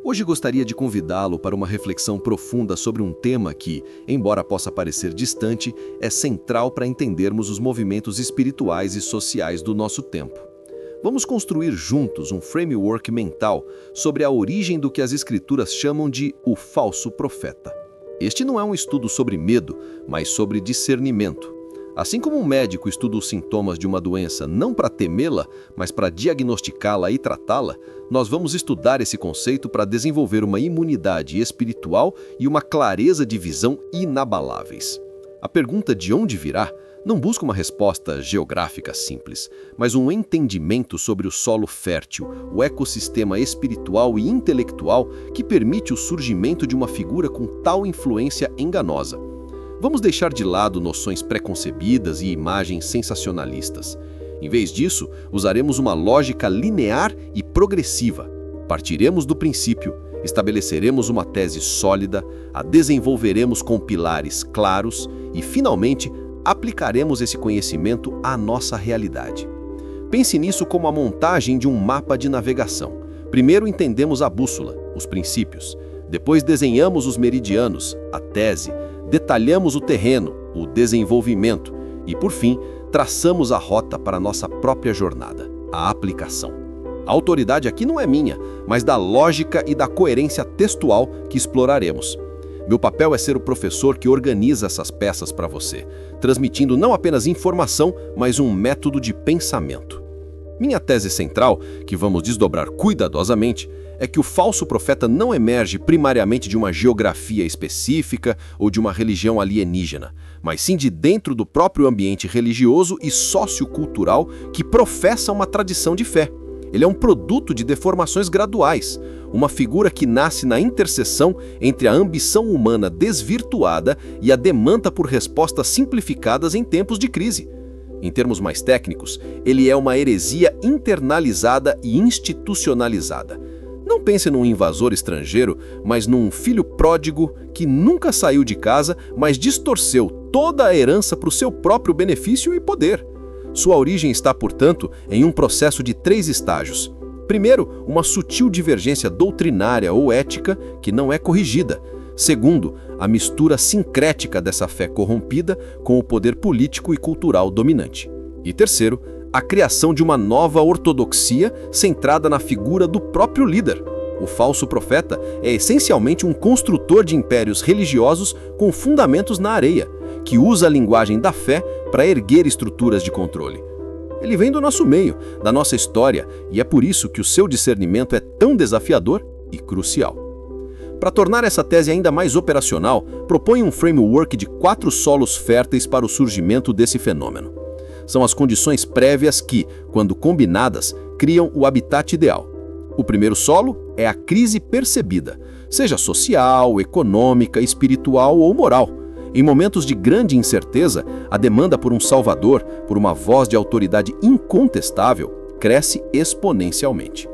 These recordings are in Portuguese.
Hoje gostaria de convidá-lo para uma reflexão profunda sobre um tema que, embora possa parecer distante, é central para entendermos os movimentos espirituais e sociais do nosso tempo. Vamos construir juntos um framework mental sobre a origem do que as escrituras chamam de o falso profeta. Este não é um estudo sobre medo, mas sobre discernimento. Assim como um médico estuda os sintomas de uma doença não para temê-la, mas para diagnosticá-la e tratá-la, nós vamos estudar esse conceito para desenvolver uma imunidade espiritual e uma clareza de visão inabaláveis. A pergunta de onde virá não busca uma resposta geográfica simples, mas um entendimento sobre o solo fértil, o ecossistema espiritual e intelectual que permite o surgimento de uma figura com tal influência enganosa. Vamos deixar de lado noções preconcebidas e imagens sensacionalistas. Em vez disso, usaremos uma lógica linear e progressiva. Partiremos do princípio, estabeleceremos uma tese sólida, a desenvolveremos com pilares claros e, finalmente, aplicaremos esse conhecimento à nossa realidade. Pense nisso como a montagem de um mapa de navegação. Primeiro entendemos a bússola, os princípios. Depois desenhamos os meridianos, a tese. Detalhamos o terreno, o desenvolvimento e, por fim, traçamos a rota para a nossa própria jornada, a aplicação. A autoridade aqui não é minha, mas da lógica e da coerência textual que exploraremos. Meu papel é ser o professor que organiza essas peças para você, transmitindo não apenas informação, mas um método de pensamento. Minha tese central, que vamos desdobrar cuidadosamente, é que o falso profeta não emerge primariamente de uma geografia específica ou de uma religião alienígena, mas sim de dentro do próprio ambiente religioso e sociocultural que professa uma tradição de fé. Ele é um produto de deformações graduais, uma figura que nasce na interseção entre a ambição humana desvirtuada e a demanda por respostas simplificadas em tempos de crise. Em termos mais técnicos, ele é uma heresia internalizada e institucionalizada. Não pense num invasor estrangeiro, mas num filho pródigo que nunca saiu de casa, mas distorceu toda a herança para o seu próprio benefício e poder. Sua origem está, portanto, em um processo de 3 estágios. Primeiro, uma sutil divergência doutrinária ou ética que não é corrigida. Segundo, a mistura sincrética dessa fé corrompida com o poder político e cultural dominante. E terceiro, a criação de uma nova ortodoxia centrada na figura do próprio líder. O falso profeta é essencialmente um construtor de impérios religiosos com fundamentos na areia, que usa a linguagem da fé para erguer estruturas de controle. Ele vem do nosso meio, da nossa história, e é por isso que o seu discernimento é tão desafiador e crucial. Para tornar essa tese ainda mais operacional, proponho um framework de 4 solos férteis para o surgimento desse fenômeno. São as condições prévias que, quando combinadas, criam o habitat ideal. O primeiro solo é a crise percebida, seja social, econômica, espiritual ou moral. Em momentos de grande incerteza, a demanda por um salvador, por uma voz de autoridade incontestável, cresce exponencialmente.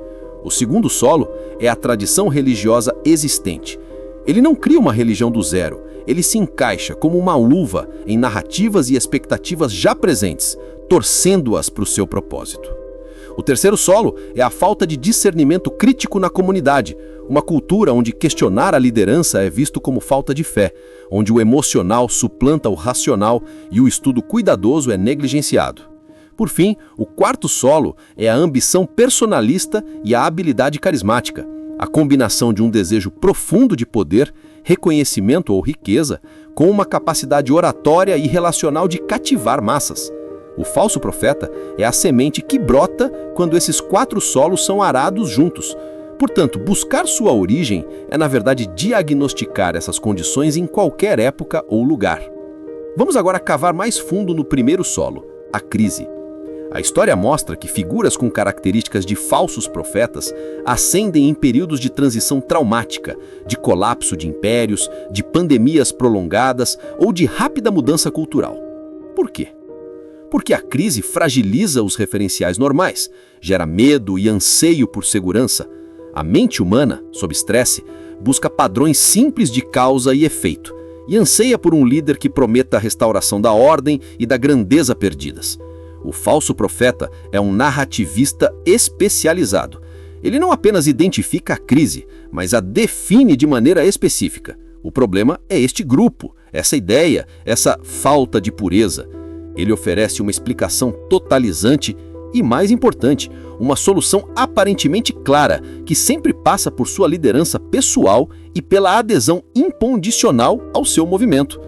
O segundo solo é a tradição religiosa existente. Ele não cria uma religião do zero, ele se encaixa como uma luva em narrativas e expectativas já presentes, torcendo-as para o seu propósito. O terceiro solo é a falta de discernimento crítico na comunidade, uma cultura onde questionar a liderança é visto como falta de fé, onde o emocional suplanta o racional e o estudo cuidadoso é negligenciado. Por fim, o quarto solo é a ambição personalista e a habilidade carismática, a combinação de um desejo profundo de poder, reconhecimento ou riqueza, com uma capacidade oratória e relacional de cativar massas. O falso profeta é a semente que brota quando esses 4 solos são arados juntos. Portanto, buscar sua origem é, na verdade, diagnosticar essas condições em qualquer época ou lugar. Vamos agora cavar mais fundo no primeiro solo, a crise. A história mostra que figuras com características de falsos profetas ascendem em períodos de transição traumática, de colapso de impérios, de pandemias prolongadas ou de rápida mudança cultural. Por quê? Porque a crise fragiliza os referenciais normais, gera medo e anseio por segurança. A mente humana, sob estresse, busca padrões simples de causa e efeito e anseia por um líder que prometa a restauração da ordem e da grandeza perdidas. O falso profeta é um narrativista especializado. Ele não apenas identifica a crise, mas a define de maneira específica. O problema é este grupo, essa ideia, essa falta de pureza. Ele oferece uma explicação totalizante e, mais importante, uma solução aparentemente clara, que sempre passa por sua liderança pessoal e pela adesão incondicional ao seu movimento.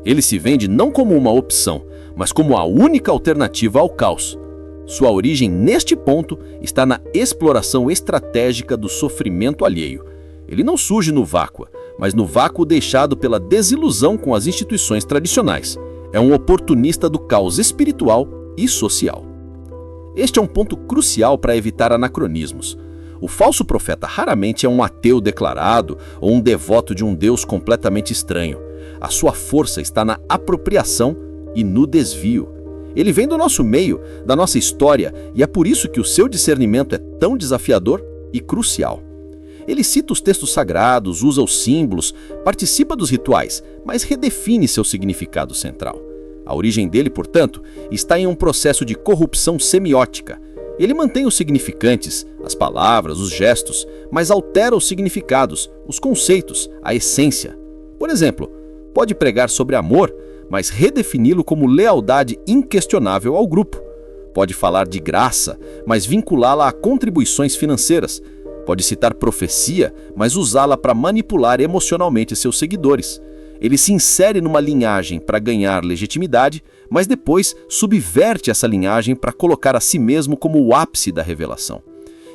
Ele se vende não como uma opção, mas como a única alternativa ao caos. Sua origem neste ponto está na exploração estratégica do sofrimento alheio. Ele não surge no vácuo, mas no vácuo deixado pela desilusão com as instituições tradicionais. É um oportunista do caos espiritual e social. Este é um ponto crucial para evitar anacronismos. O falso profeta raramente é um ateu declarado ou um devoto de um Deus completamente estranho. A sua força está na apropriação e no desvio. Ele vem do nosso meio, da nossa história, e é por isso que o seu discernimento é tão desafiador e crucial. Ele cita os textos sagrados, usa os símbolos, participa dos rituais, mas redefine seu significado central. A origem dele, portanto, está em um processo de corrupção semiótica. Ele mantém os significantes, as palavras, os gestos, mas altera os significados, os conceitos, a essência. Por exemplo, pode pregar sobre amor, mas redefini-lo como lealdade inquestionável ao grupo. Pode falar de graça, mas vinculá-la a contribuições financeiras. Pode citar profecia, mas usá-la para manipular emocionalmente seus seguidores. Ele se insere numa linhagem para ganhar legitimidade, mas depois subverte essa linhagem para colocar a si mesmo como o ápice da revelação.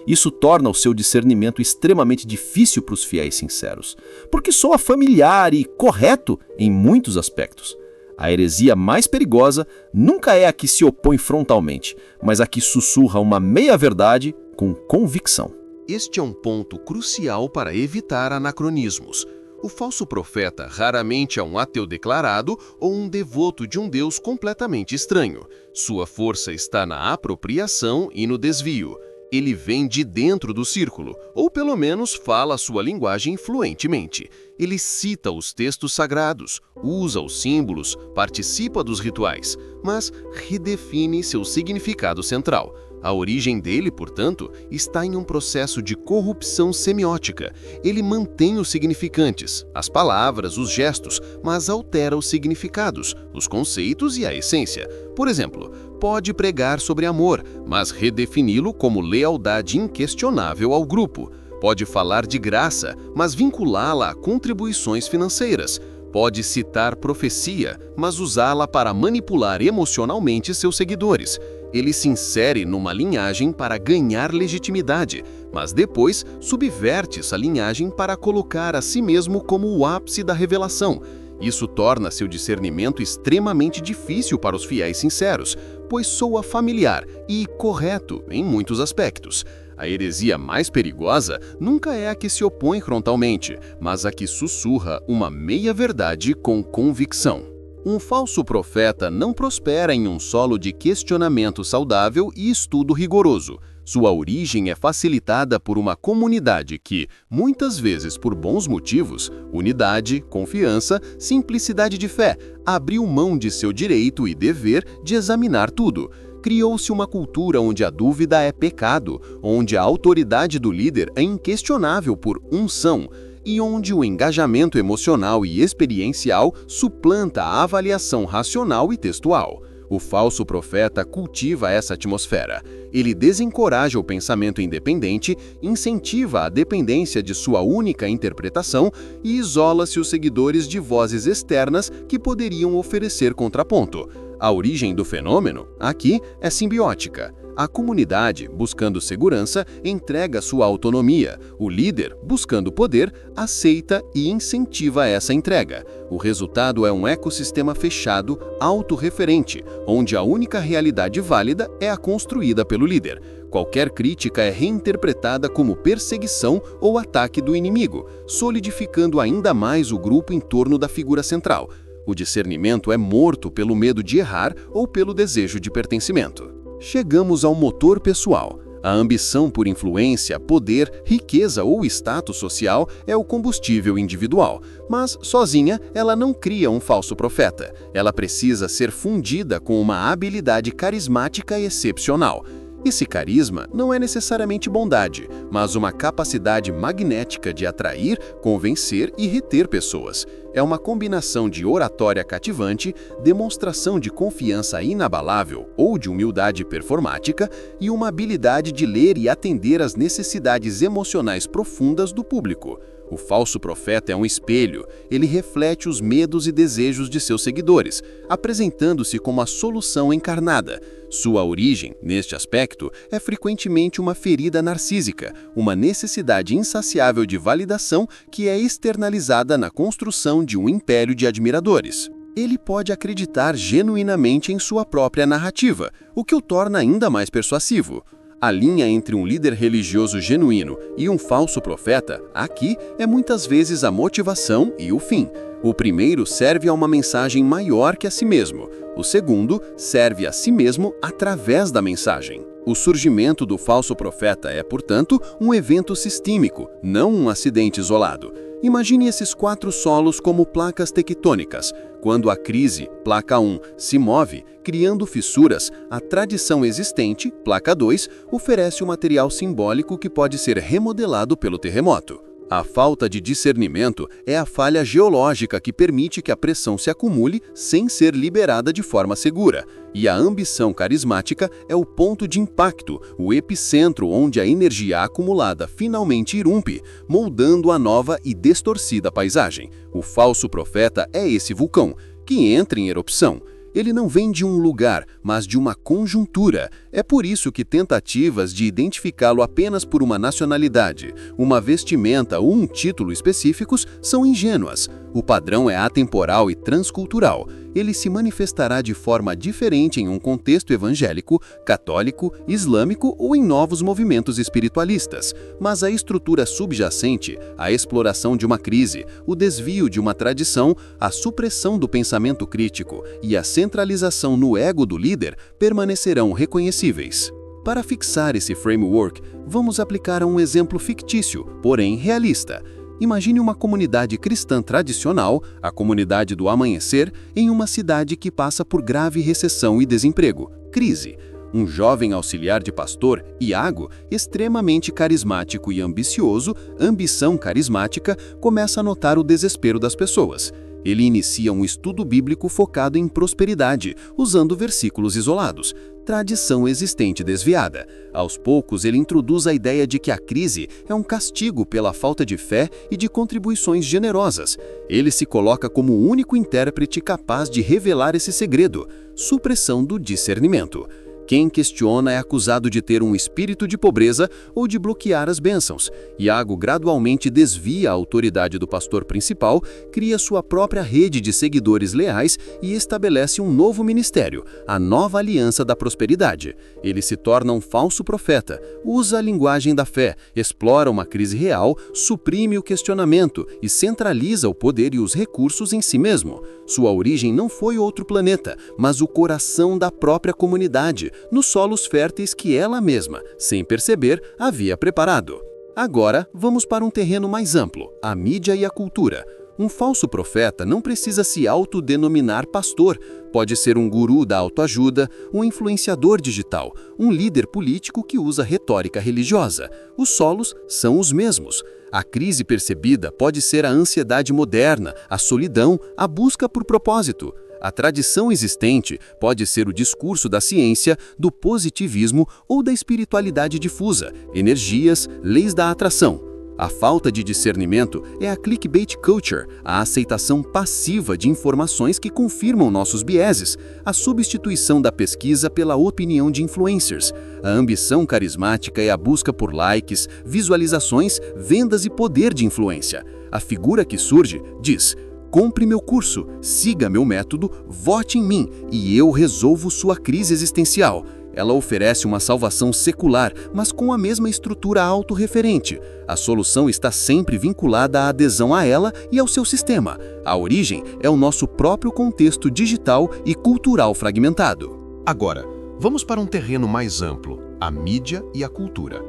Isso torna o seu discernimento extremamente difícil para os fiéis sinceros, porque soa familiar e correto em muitos aspectos. A heresia mais perigosa nunca é a que se opõe frontalmente, mas a que sussurra uma meia-verdade com convicção. Este é um ponto crucial para evitar anacronismos. O falso profeta raramente é um ateu declarado ou um devoto de um Deus completamente estranho. Sua força está na apropriação e no desvio. Ele vem de dentro do círculo, ou pelo menos fala a sua linguagem fluentemente. Ele cita os textos sagrados, usa os símbolos, participa dos rituais, mas redefine seu significado central. A origem dele, portanto, está em um processo de corrupção semiótica. Ele mantém os significantes, as palavras, os gestos, mas altera os significados, os conceitos e a essência. Por exemplo, pode pregar sobre amor, mas redefini-lo como lealdade inquestionável ao grupo. Pode falar de graça, mas vinculá-la a contribuições financeiras. Pode citar profecia, mas usá-la para manipular emocionalmente seus seguidores. Ele se insere numa linhagem para ganhar legitimidade, mas depois subverte essa linhagem para colocar a si mesmo como o ápice da revelação. Isso torna seu discernimento extremamente difícil para os fiéis sinceros, pois soa familiar e correto em muitos aspectos. A heresia mais perigosa nunca é a que se opõe frontalmente, mas a que sussurra uma meia-verdade com convicção. Um falso profeta não prospera em um solo de questionamento saudável e estudo rigoroso. Sua origem é facilitada por uma comunidade que, muitas vezes por bons motivos, unidade, confiança, simplicidade de fé, abriu mão de seu direito e dever de examinar tudo. Criou-se uma cultura onde a dúvida é pecado, onde a autoridade do líder é inquestionável por unção, e onde o engajamento emocional e experiencial suplanta a avaliação racional e textual. O falso profeta cultiva essa atmosfera. Ele desencoraja o pensamento independente, incentiva a dependência de sua única interpretação e isola seus seguidores de vozes externas que poderiam oferecer contraponto. A origem do fenômeno, aqui, é simbiótica. A comunidade, buscando segurança, entrega sua autonomia. O líder, buscando poder, aceita e incentiva essa entrega. O resultado é um ecossistema fechado, autorreferente, onde a única realidade válida é a construída pelo líder. Qualquer crítica é reinterpretada como perseguição ou ataque do inimigo, solidificando ainda mais o grupo em torno da figura central. O discernimento é morto pelo medo de errar ou pelo desejo de pertencimento. Chegamos ao motor pessoal. A ambição por influência, poder, riqueza ou status social é o combustível individual, mas sozinha ela não cria um falso profeta. Ela precisa ser fundida com uma habilidade carismática excepcional. Esse carisma não é necessariamente bondade, mas uma capacidade magnética de atrair, convencer e reter pessoas. É uma combinação de oratória cativante, demonstração de confiança inabalável ou de humildade performática e uma habilidade de ler e atender às necessidades emocionais profundas do público. O falso profeta é um espelho, ele reflete os medos e desejos de seus seguidores, apresentando-se como a solução encarnada. Sua origem, neste aspecto, é frequentemente uma ferida narcísica, uma necessidade insaciável de validação que é externalizada na construção de um império de admiradores. Ele pode acreditar genuinamente em sua própria narrativa, o que o torna ainda mais persuasivo. A linha entre um líder religioso genuíno e um falso profeta, aqui, é muitas vezes a motivação e o fim. O primeiro serve a uma mensagem maior que a si mesmo. O segundo serve a si mesmo através da mensagem. O surgimento do falso profeta é, portanto, um evento sistêmico, não um acidente isolado. Imagine esses 4 solos como placas tectônicas. Quando a crise, placa 1, se move, criando fissuras, a tradição existente, placa 2, oferece um material simbólico que pode ser remodelado pelo terremoto. A falta de discernimento é a falha geológica que permite que a pressão se acumule sem ser liberada de forma segura. E a ambição carismática é o ponto de impacto, o epicentro onde a energia acumulada finalmente irrompe, moldando a nova e distorcida paisagem. O falso profeta é esse vulcão, que entra em erupção. Ele não vem de um lugar, mas de uma conjuntura. É por isso que tentativas de identificá-lo apenas por uma nacionalidade, uma vestimenta ou um título específicos são ingênuas. O padrão é atemporal e transcultural. Ele se manifestará de forma diferente em um contexto evangélico, católico, islâmico ou em novos movimentos espiritualistas. Mas a estrutura subjacente, a exploração de uma crise, o desvio de uma tradição, a supressão do pensamento crítico e a centralização no ego do líder permanecerão reconhecíveis. Para fixar esse framework, vamos aplicar um exemplo fictício, porém realista. Imagine uma comunidade cristã tradicional, a comunidade do amanhecer, em uma cidade que passa por grave recessão e desemprego, crise. Um jovem auxiliar de pastor, Iago, extremamente carismático e ambicioso, ambição carismática, começa a notar o desespero das pessoas. Ele inicia um estudo bíblico focado em prosperidade, usando versículos isolados, tradição existente desviada. Aos poucos, ele introduz a ideia de que a crise é um castigo pela falta de fé e de contribuições generosas. Ele se coloca como o único intérprete capaz de revelar esse segredo: supressão do discernimento. Quem questiona é acusado de ter um espírito de pobreza ou de bloquear as bênçãos. Iago gradualmente desvia a autoridade do pastor principal, cria sua própria rede de seguidores leais e estabelece um novo ministério, a nova aliança da prosperidade. Ele se torna um falso profeta, usa a linguagem da fé, explora uma crise real, suprime o questionamento e centraliza o poder e os recursos em si mesmo. Sua origem não foi outro planeta, mas o coração da própria comunidade, nos solos férteis que ela mesma, sem perceber, havia preparado. Agora, vamos para um terreno mais amplo, a mídia e a cultura. Um falso profeta não precisa se autodenominar pastor. Pode ser um guru da autoajuda, um influenciador digital, um líder político que usa retórica religiosa. Os solos são os mesmos. A crise percebida pode ser a ansiedade moderna, a solidão, a busca por propósito. A tradição existente pode ser o discurso da ciência, do positivismo ou da espiritualidade difusa, energias, leis da atração. A falta de discernimento é a clickbait culture, a aceitação passiva de informações que confirmam nossos vieses, a substituição da pesquisa pela opinião de influencers. A ambição carismática é a busca por likes, visualizações, vendas e poder de influência. A figura que surge diz: compre meu curso, siga meu método, vote em mim e eu resolvo sua crise existencial. Ela oferece uma salvação secular, mas com a mesma estrutura autorreferente. A solução está sempre vinculada à adesão a ela e ao seu sistema. A origem é o nosso próprio contexto digital e cultural fragmentado. Agora, vamos para um terreno mais amplo, a mídia e a cultura.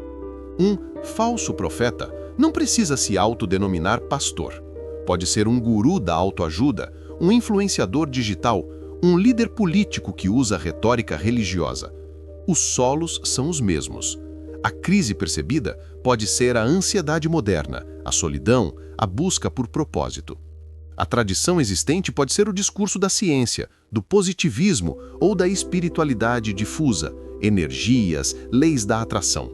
Um falso profeta não precisa se autodenominar pastor. Pode ser um guru da autoajuda, um influenciador digital, um líder político que usa retórica religiosa. os solos são os mesmos. A crise percebida pode ser a ansiedade moderna, a solidão, a busca por propósito. A tradição existente pode ser o discurso da ciência, do positivismo ou da espiritualidade difusa, energias, leis da atração.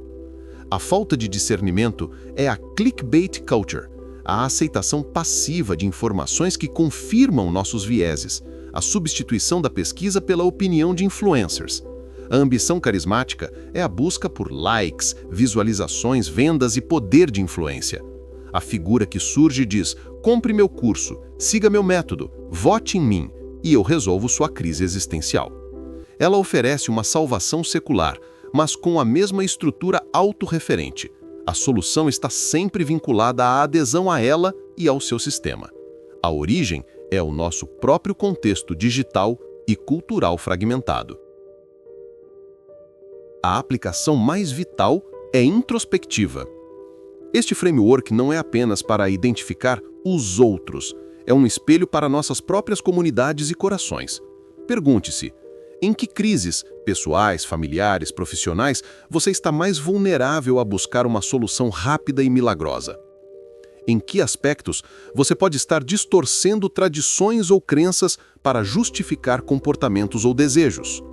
A falta de discernimento é a clickbait culture, a aceitação passiva de informações que confirmam nossos vieses, a substituição da pesquisa pela opinião de influencers. A ambição carismática é a busca por likes, visualizações, vendas e poder de influência. A figura que surge diz: compre meu curso, siga meu método, vote em mim e eu resolvo sua crise existencial. Ela oferece uma salvação secular, mas com a mesma estrutura autorreferente. A solução está sempre vinculada à adesão a ela e ao seu sistema. A origem é o nosso próprio contexto digital e cultural fragmentado. A aplicação mais vital é introspectiva. Este framework não é apenas para identificar os outros, é um espelho para nossas próprias comunidades e corações. Pergunte-se: em que crises, pessoais, familiares, profissionais, você está mais vulnerável a buscar uma solução rápida e milagrosa? Em que aspectos você pode estar distorcendo tradições ou crenças para justificar comportamentos ou desejos?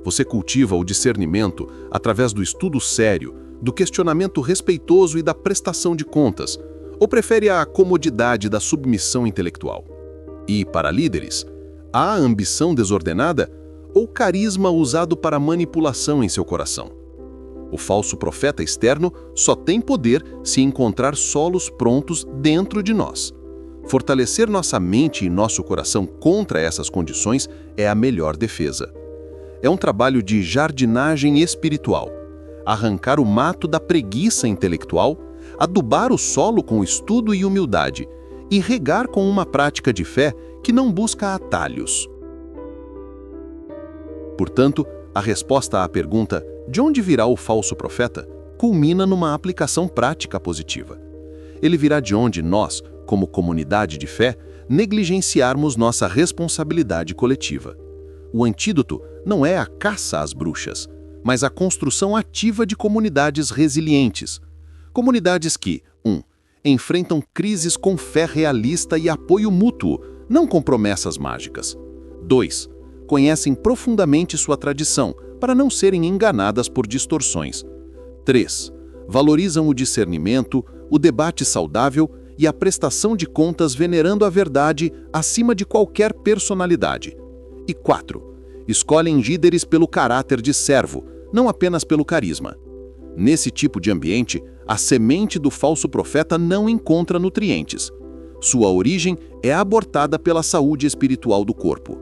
Você cultiva o discernimento através do estudo sério, do questionamento respeitoso e da prestação de contas, ou prefere a comodidade da submissão intelectual? E, para líderes, há ambição desordenada ou carisma usado para manipulação em seu coração? O falso profeta externo só tem poder se encontrar solos prontos dentro de nós. Fortalecer nossa mente e nosso coração contra essas condições é a melhor defesa. É um trabalho de jardinagem espiritual. Arrancar o mato da preguiça intelectual, adubar o solo com estudo e humildade, e regar com uma prática de fé que não busca atalhos. Portanto, a resposta à pergunta "de onde virá o falso profeta?" culmina numa aplicação prática positiva. Ele virá de onde nós, como comunidade de fé, negligenciarmos nossa responsabilidade coletiva. O antídoto não é a caça às bruxas, mas a construção ativa de comunidades resilientes. Comunidades que, 1. Enfrentam crises com fé realista e apoio mútuo, não com promessas mágicas. 2. Conhecem profundamente sua tradição, para não serem enganadas por distorções. 3. Valorizam o discernimento, o debate saudável e a prestação de contas venerando a verdade acima de qualquer personalidade. E 4. Escolhem líderes pelo caráter de servo, não apenas pelo carisma. Nesse tipo de ambiente, a semente do falso profeta não encontra nutrientes. Sua origem é abortada pela saúde espiritual do corpo.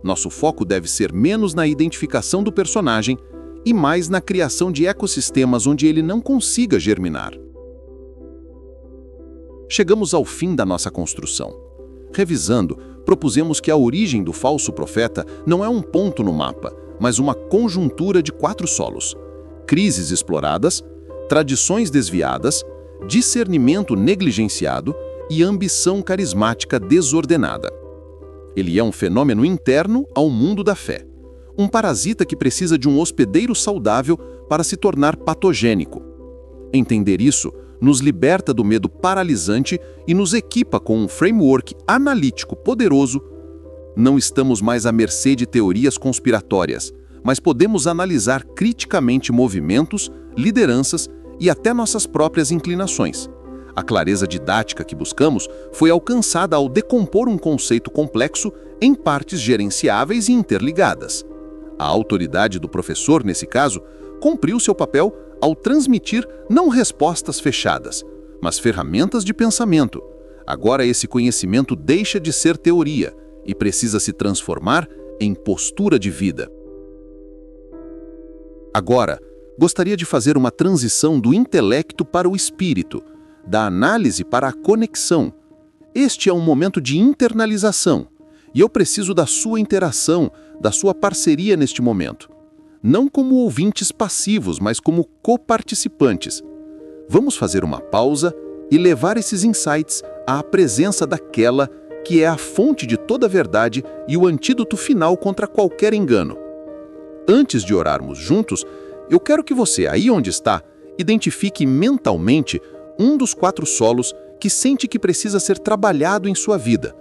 Nosso foco deve ser menos na identificação do personagem e mais na criação de ecossistemas onde ele não consiga germinar. Chegamos ao fim da nossa construção. Revisando, propusemos que a origem do falso profeta não é um ponto no mapa, mas uma conjuntura de 4 solos: crises exploradas, tradições desviadas, discernimento negligenciado e ambição carismática desordenada. Ele é um fenômeno interno ao mundo da fé, um parasita que precisa de um hospedeiro saudável para se tornar patogênico. Entender isso nos liberta do medo paralisante e nos equipa com um framework analítico poderoso. Não estamos mais à mercê de teorias conspiratórias, mas podemos analisar criticamente movimentos, lideranças e até nossas próprias inclinações. A clareza didática que buscamos foi alcançada ao decompor um conceito complexo em partes gerenciáveis e interligadas. A autoridade do professor, nesse caso, cumpriu seu papel ao transmitir não respostas fechadas, mas ferramentas de pensamento. Agora esse conhecimento deixa de ser teoria e precisa se transformar em postura de vida. Agora, gostaria de fazer uma transição do intelecto para o espírito, da análise para a conexão. Este é um momento de internalização, e eu preciso da sua interação, da sua parceria neste momento. Não como ouvintes passivos, mas como coparticipantes. Vamos fazer uma pausa e levar esses insights à presença daquela que é a fonte de toda a verdade e o antídoto final contra qualquer engano. Antes de orarmos juntos, eu quero que você, aí onde está, identifique mentalmente um dos 4 solos que sente que precisa ser trabalhado em sua vida.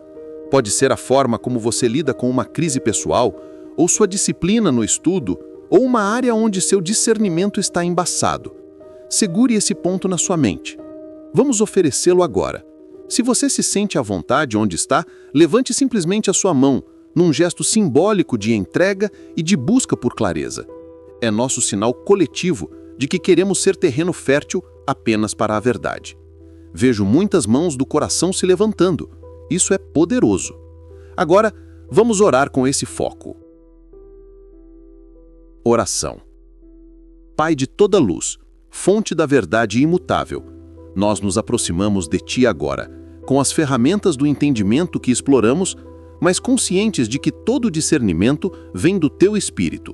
Pode ser a forma como você lida com uma crise pessoal, ou sua disciplina no estudo, ou uma área onde seu discernimento está embaçado. Segure esse ponto na sua mente. Vamos oferecê-lo agora. Se você se sente à vontade onde está, levante simplesmente a sua mão, num gesto simbólico de entrega e de busca por clareza. É nosso sinal coletivo de que queremos ser terreno fértil apenas para a verdade. Vejo muitas mãos do coração se levantando. Isso é poderoso. Agora, vamos orar com esse foco. Oração. Pai de toda luz, fonte da verdade imutável, nós nos aproximamos de Ti agora, com as ferramentas do entendimento que exploramos, mas conscientes de que todo discernimento vem do Teu Espírito.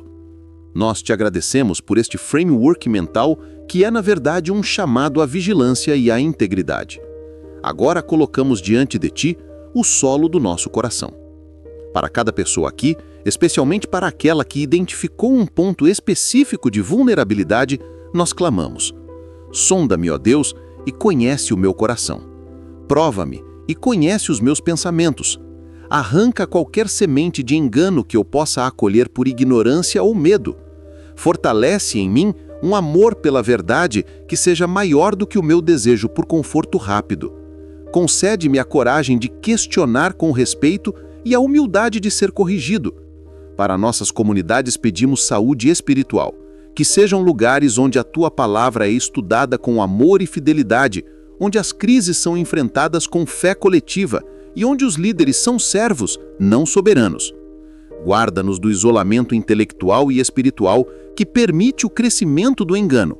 Nós Te agradecemos por este framework mental que é, na verdade, um chamado à vigilância e à integridade. Agora colocamos diante de Ti o solo do nosso coração. Para cada pessoa aqui, especialmente para aquela que identificou um ponto específico de vulnerabilidade, nós clamamos: sonda-me, ó Deus, e conhece o meu coração. Prova-me e conhece os meus pensamentos. Arranca qualquer semente de engano que eu possa acolher por ignorância ou medo. Fortalece em mim um amor pela verdade que seja maior do que o meu desejo por conforto rápido. Concede-me a coragem de questionar com respeito e a humildade de ser corrigido. Para nossas comunidades pedimos saúde espiritual, que sejam lugares onde a Tua palavra é estudada com amor e fidelidade, onde as crises são enfrentadas com fé coletiva e onde os líderes são servos, não soberanos. Guarda-nos do isolamento intelectual e espiritual que permite o crescimento do engano.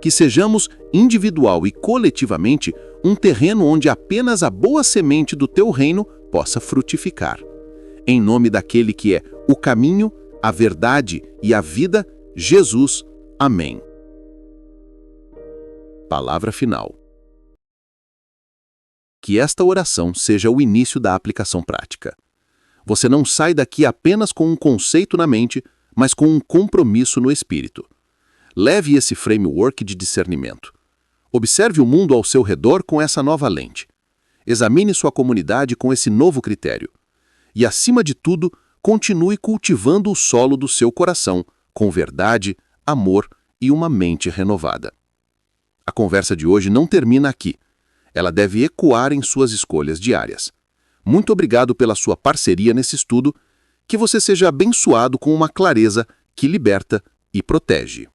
Que sejamos, individual e coletivamente, um terreno onde apenas a boa semente do Teu reino possa frutificar. Em nome daquele que é o caminho, a verdade e a vida, Jesus. Amém. Palavra final. Que esta oração seja o início da aplicação prática. Você não sai daqui apenas com um conceito na mente, mas com um compromisso no espírito. Leve esse framework de discernimento. Observe o mundo ao seu redor com essa nova lente. Examine sua comunidade com esse novo critério. E, acima de tudo, continue cultivando o solo do seu coração com verdade, amor e uma mente renovada. A conversa de hoje não termina aqui. Ela deve ecoar em suas escolhas diárias. Muito obrigado pela sua parceria nesse estudo. Que você seja abençoado com uma clareza que liberta e protege.